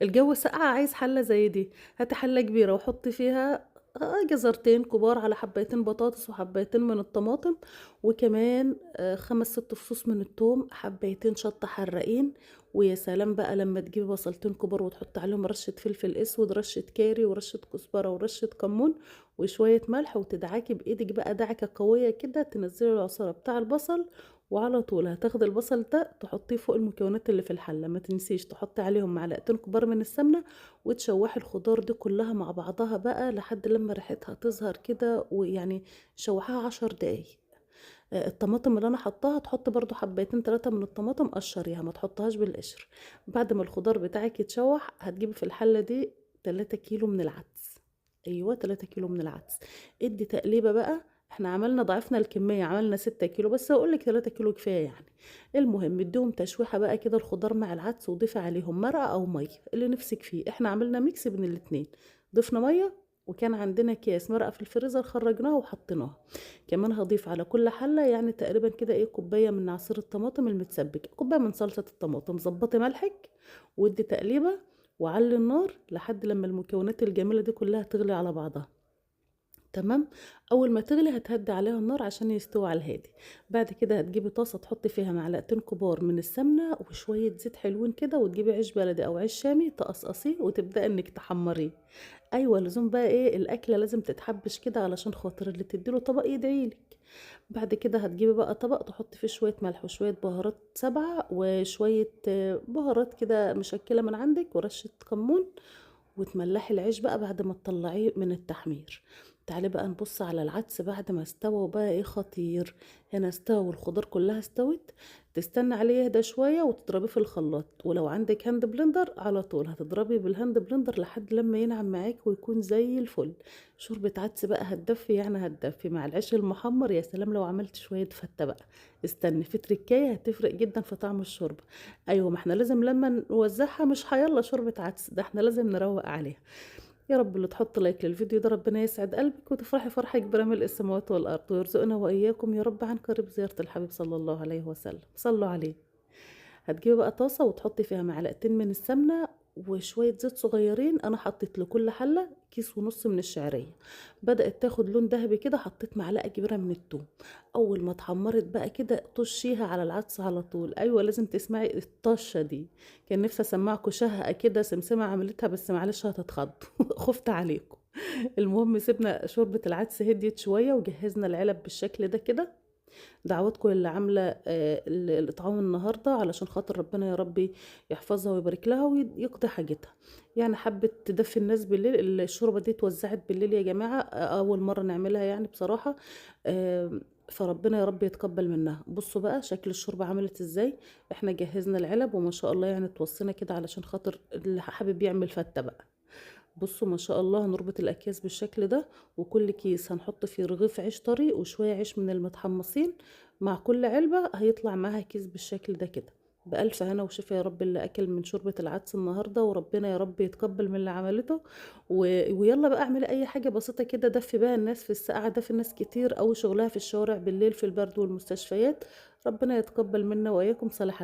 الجو ساقعة عايز حلة زي دي، هاتي حلة كبيرة وحطي فيها جزرتين كبار على حبايتين بطاطس وحبايتين من الطماطم، وكمان 5، 6 فصوص من التوم، حبايتين شطة حراقين، ويا سلام بقى لمّا تجيبي بصلتين كبار وتحطي عليهم رشة فلفل أسود، رشة كاري ورشة كزبرة ورشة كمون وشوية ملح، وتدعكي بإيدِك بقى دعكة قوية كده، تنزّلي العصارة بتاع البصل، وعلى طول هتاخدي البصل ده تحطيه فوق المكونات اللي في الحلة، ما تنسيش تحطي عليهم معلقتين كبار من السمنة، وتشوحي الخضار دي كلها مع بعضها بقى لحد لمّا ريحتها تظهر كده، ويعني شوحيها 10 دقايق. الطماطم اللي أنا حاطاها تحطي برضه حبايتين 3 من الطماطم قشّريها، ما تحطيهاش بالقشر. بعد ما الخضار بتاعِك يتشوح هتجيبي في الحلة دي 3 كيلو من العدس، أيوه 3 كيلو من العدس. ادّي تقليبة بقى، إحنا عملنا ضاعفنا الكمية، عملنا 6 كيلو بس هاقول لِك 3 كيلو كفاية يعني. المهم ادّيهم تشويحة بقى كده الخضار مع العدس، وضيفي عليهم مرقة أو مَيّة اللي نِفْسِك فيه، إحنا عملنا ميكس بين الاتنين، ضفنا مَيّة وكان عندنا أكياس مرقة في الفريزر خرّجناها وحطيناها. كمان هاضيف على كل حلة يعني تقريبًا كده إيه كوباية من عصير الطماطم المتسبك، كوباية من صلصة الطماطم، ضبّطي ملحِك وادّي تقليبة وعلّي النار لحد لمّا المكونات الجميلة دي كلها تغلي على بعضها. تمام، أول ما تغلي هتهدّي عليها النار عشان يستوي على الهادي، بعد كده هتجيبي طاسة تحطّي فيها معلقتين كبار من السمنة وشوية زيت حلوين كده، وتجيبي عيش بلدي أو عيش شامي تقصقصيه وتبدئي إنِّك تحمّريه. أيوه لزوم بقى إيه الأكلة لازم تتحبّش كده علشان خاطر اللي تدّي له طبق يدعي لِك. بعد كده هتجيبي بقى طبق تحطّي فيه شوية ملح وشوية بهارات سبعة وشوية بهارات كده مشكّلة من عندِك ورشة كمون، وتملّحي العيش بقى بعد ما تطلّعيه من التحمير. تعالي بقى نبُص على العدس بعد ما استوى وبقى إيه خطير، هنا استوى والخضار كلّها استوت، تستني عليه يهدى شوية وتضربيه في الخلاط، ولو عندِك هاند بلندر على طول هتضربي بالهاند بلندر لحد لمّا ينعم معاكِ ويكون زي الفل. شوربة عدس بقى هتدفّي يعني هتدفّي مع العيش المحمّر، يا سلام لو عملتِ شوية فتّة بقى، استني في تركاية هتفرق جدًا في طعم الشوربة. أيوه ما إحنا لازم لمّا نوزّعها مش هيالّا شوربة عدس، ده إحنا لازم نروّق عليها. يا رب اللي تحط لايك للفيديو ده ربنا يسعد قلبِك وتفرحي فرحة كبيرة ملء السماوات والأرض، ويرزقنا وإياكم يا رب عن قريب زيارة الحبيب صلى الله عليه وسلم، صلّوا عليه. هتجيبي بقى طاسة وتحطي فيها معلقتين من السمنة وشوية زيت صغيرين، أنا حطيت لكل حلة كيس ونص من الشعرية، بدأت تاخد لون دهبي كده حطيت معلقة كبيرة من التوم، أول ما اتحمرت بقى كده طشيها على العدس على طول، أيوه لازم تسمعي الطشة دي، كان نفسي أسمعكم شهقة كده سمسمة عملتها بس معلش هتتخضوا خُفت عليكم. المهم سِبنا شوربة العدس هديت شوية وجهزنا العلب بالشكل ده كده، دعواتكم للي عاملة الإطعام النهارده علشان خاطر ربنا يا رب يحفظها ويبارك لها ويقضي حاجتها. يعني حبِّت تدفّي الناس بالليل، الشوربة دي اتوزّعت بالليل يا جماعة، أول مرّة نعملها يعني بصراحة، فربنا يا رب يتقبّل منها. بُصّوا بقى شكل الشوربة عملت إزاي، إحنا جهّزنا العلب وما شاء الله يعني اتوصّينا كده علشان خاطر اللي حابب يعمل فتّة بقى. بُصّوا ما شاء الله هنربط الأكياس بالشكل ده، وكل كيس هنحط فيه رغيف عيش طري وشوية عيش من المتحمصين، مع كل علبة هيطلع معاها كيس بالشكل ده كده، بألف هنا وشفا يا رب اللي أكل من شوربة العدس النهارده، وربنا يا رب يتقبل من اللي عملته، و ويالّا بقى اعملي أي حاجة بسيطة كده دفّي بيها الناس في السقعة ده في ناس كتير أوي شغلها في الشوارع بالليل في البرد والمستشفيات، ربنا يتقبل منا وإياكم صالح